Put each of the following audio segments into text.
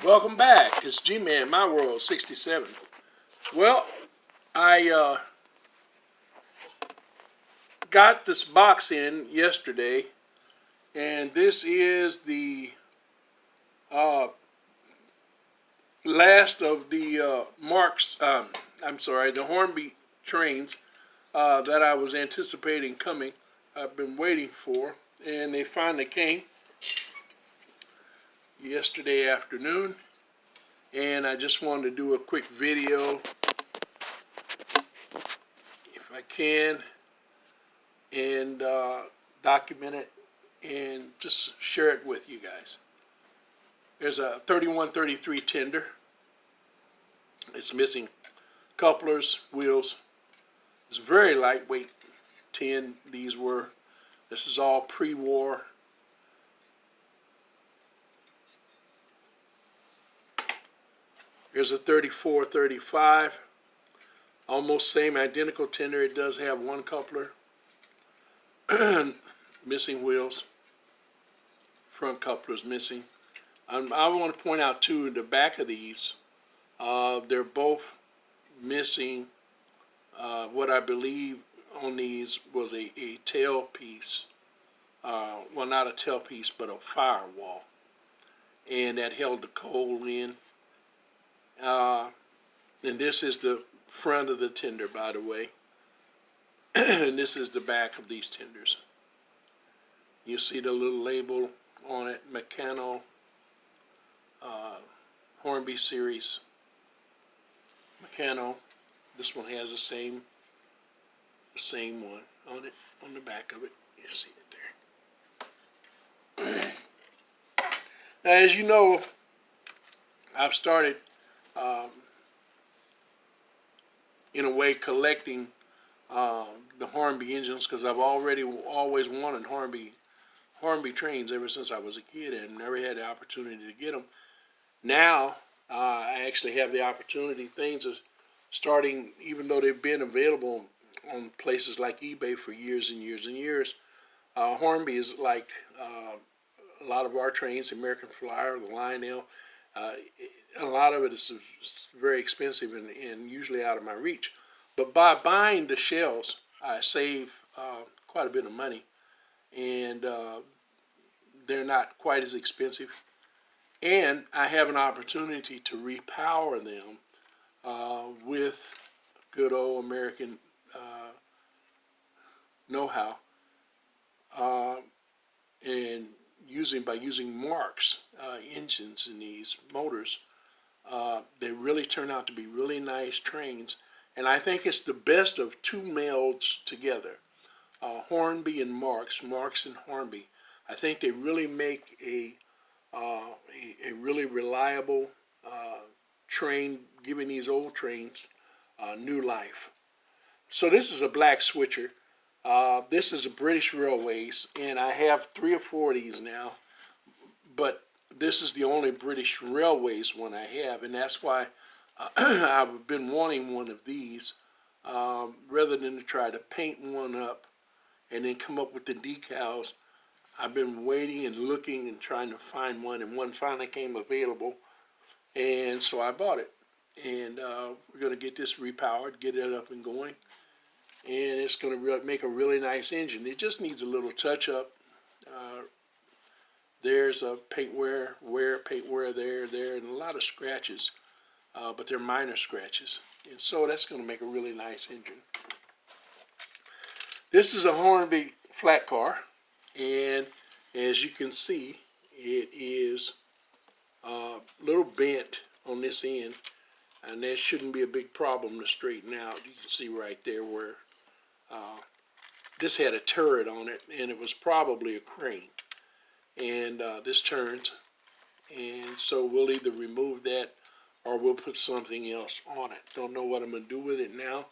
Welcome back. It's G-Man, My World 67. Well, I got this box in yesterday, and this is the uh, last of the the Hornby trains that I was anticipating coming. I've been waiting for, and they finally came yesterday afternoon. And I just wanted to do a quick video, if I can, and document it and just share it with you guys. There's a 3133 tender. It's missing couplers, wheels. It's very lightweight tin. These were. This is all pre-war. Here's a 3435. Almost same identical tender. It does have one coupler. Missing wheels. Front couplers missing. I want to point out too, the back of these, they're both missing what I believe on these was a tail piece. Well, not a tail piece, but a firewall. And that held the coal in. And this is the front of the tender, by the way. And this is the back of these tenders. You see the little label on it, Meccano, Hornby series, Meccano. This one has the same one on it, on the back of it. You see it there. Now, as you know, I've started, in a way, collecting the Hornby engines because I've always wanted Hornby trains ever since I was a kid and never had the opportunity to get them. Now, I actually have the opportunity. Things are starting, even though they've been available on places like eBay for years and years and years. Hornby is like a lot of our trains, the American Flyer, the Lionel. A lot of it is very expensive and usually out of my reach. But by buying the shells, I save quite a bit of money, and they're not quite as expensive. And I have an opportunity to repower them with good old American know-how, and by using Marks engines in these motors. They really turn out to be really nice trains, and I think it's the best of two melds together. Hornby and Marks and Hornby. I think they really make a really reliable train, giving these old trains new life. So this is a black switcher. This is a British Railways, and I have 3 or 4 of these now, but this is the only British Railways one I have, and that's why I've been wanting one of these rather than to try to paint one up and then come up with the decals. I've been waiting and looking and trying to find one, and one finally came available, and so I bought it. And we're going to get this repowered, get it up and going, and it's going to make a really nice engine. It just needs a little touch-up. There's a paint wear there, and a lot of scratches, but they're minor scratches. And so that's going to make a really nice engine. This is a Hornby flat car, and as you can see, it is a little bent on this end, and that shouldn't be a big problem to straighten out. You can see right there where this had a turret on it, and it was probably a crane. And this turns, and so we'll either remove that or we'll put something else on it. Don't know what I'm going to do with it now,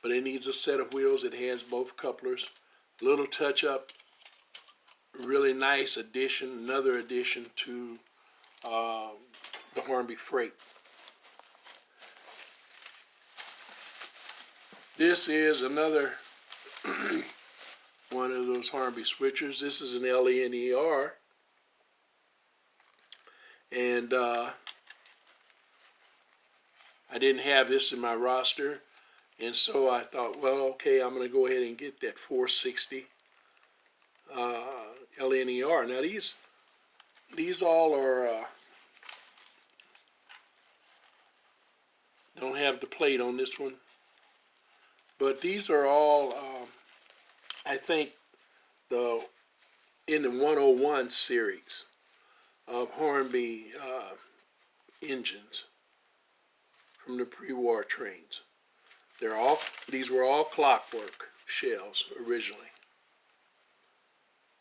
but it needs a set of wheels. It has both couplers. Little touch up, really nice addition, another addition to the Hornby Freight. This is another one of those Hornby switchers. This is an LENER, and I didn't have this in my roster, and so I thought, well, okay, I'm going to go ahead and get that 460 LNER. Now these all are don't have the plate on this one, but these are all I think in the 101 series of Hornby engines from the pre-war trains. These were all clockwork shells originally.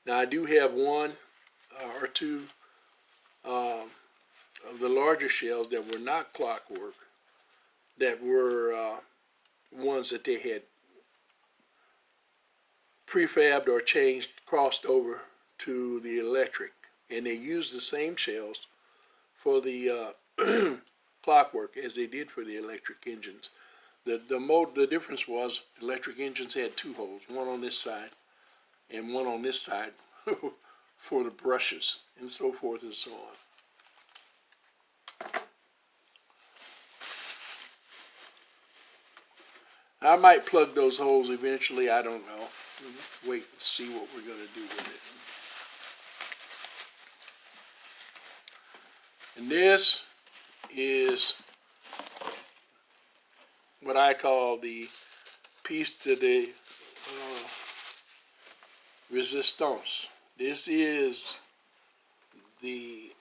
Now I do have one or two of the larger shells that were not clockwork, that were ones that they had prefabbed or changed, crossed over to the electric, and they used the same shells for the clockwork as they did for the electric engines. The difference was electric engines had two holes, one on this side and one on this side for the brushes and so forth and so on. I might plug those holes eventually, I don't know. Wait and see what we're going to do with it. And this is what I call the piece de resistance. This is the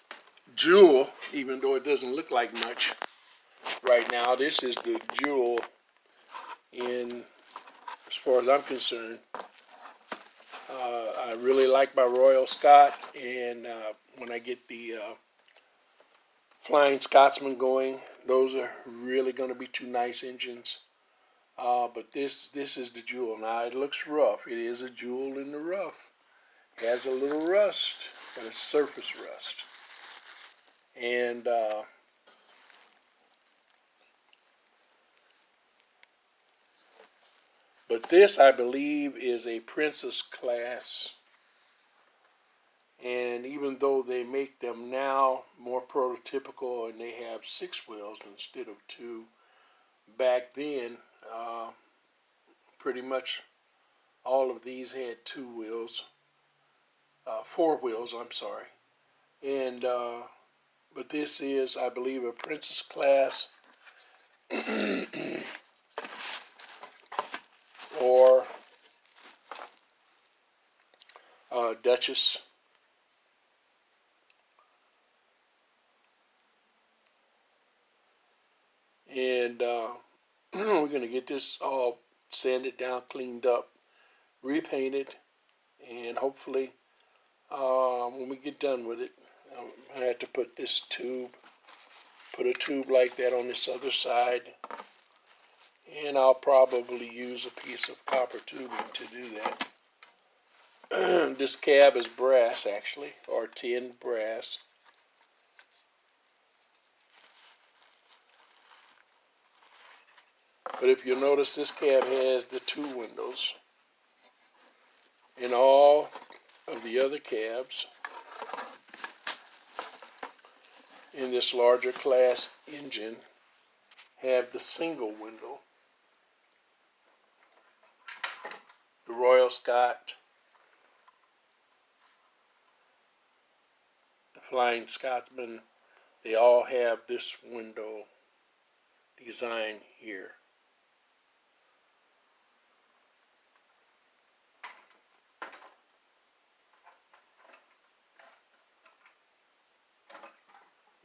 jewel, even though it doesn't look like much right now. This is the jewel in, as far as I'm concerned. I really like my Royal Scot, and when I get the Flying Scotsman going, those are really going to be two nice engines. But this is the jewel. Now it looks rough. It is a jewel in the rough. It has a little rust, but it's surface rust. And but this, I believe, is a Princess class. And even though they make them now more prototypical and they have 6 wheels instead of 2, back then, pretty much all of these had 2 wheels, 4 wheels, I'm sorry. And but this is, I believe, a Princess class or Duchess. And we're going to get this all sanded down, cleaned up, repainted, and hopefully when we get done with it, I have to put this tube, put a tube like that on this other side, and I'll probably use a piece of copper tubing to do that. This cab is brass, actually, or tin brass. But if you notice, this cab has the 2 windows. And all of the other cabs in this larger class engine have the single window. The Royal Scot, the Flying Scotsman, they all have this window design here.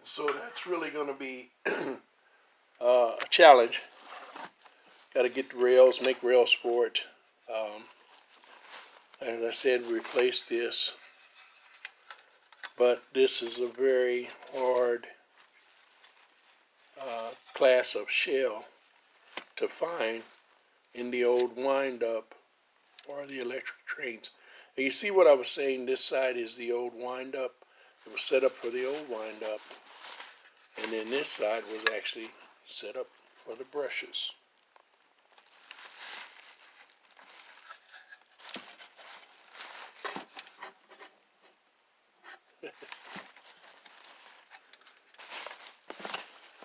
So that's really going to be a challenge. Got to get the rails, make rails for it. As I said, replace this. But this is a very hard class of shell to find in the old wind-up or the electric trains. And you see what I was saying, this side is the old wind-up. It was set up for the old wind-up. And then this side was actually set up for the brushes.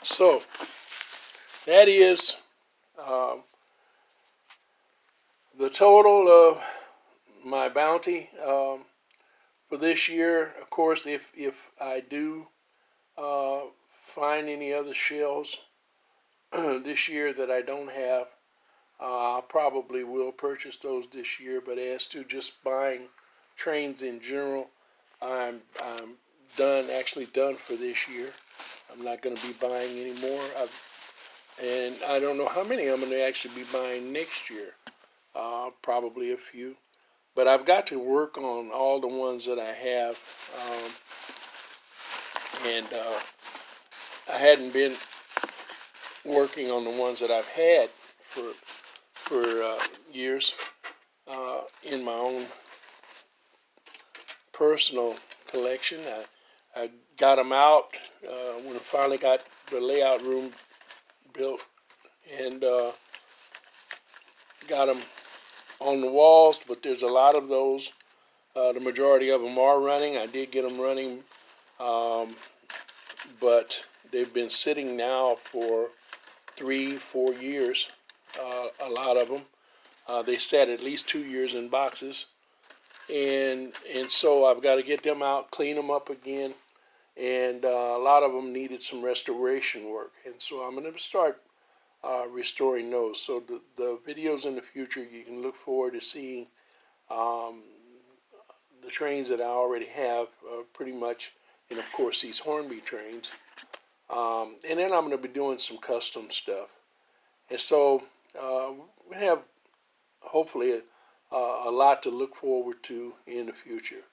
So, that is the total of my bounty for this year. Of course, if I do find any other shells this year that I don't have, I probably will purchase those this year. But as to just buying trains in general, I'm actually done for this year. I'm not going to be buying anymore. And I don't know how many I'm going to actually be buying next year. Probably a few. But I've got to work on all the ones that I have. And I hadn't been working on the ones that I've had for years in my own personal collection. I got them out when I finally got the layout room built, and got them on the walls. But there's a lot of those. The majority of them are running. I did get them running, but they've been sitting now for 3-4 years. A lot of them. They sat at least 2 years in boxes, and so I've got to get them out, clean them up again, and a lot of them needed some restoration work, and so I'm going to start restoring those. So the videos in the future, you can look forward to seeing um, the trains that I already have, pretty much, and of course these Hornby trains. And then I'm going to be doing some custom stuff, and so we have hopefully a lot to look forward to in the future.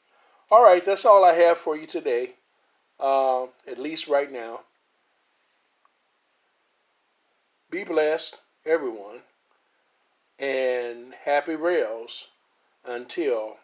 All right, that's all I have for you today, at least right now. Be blessed, everyone, and happy rails until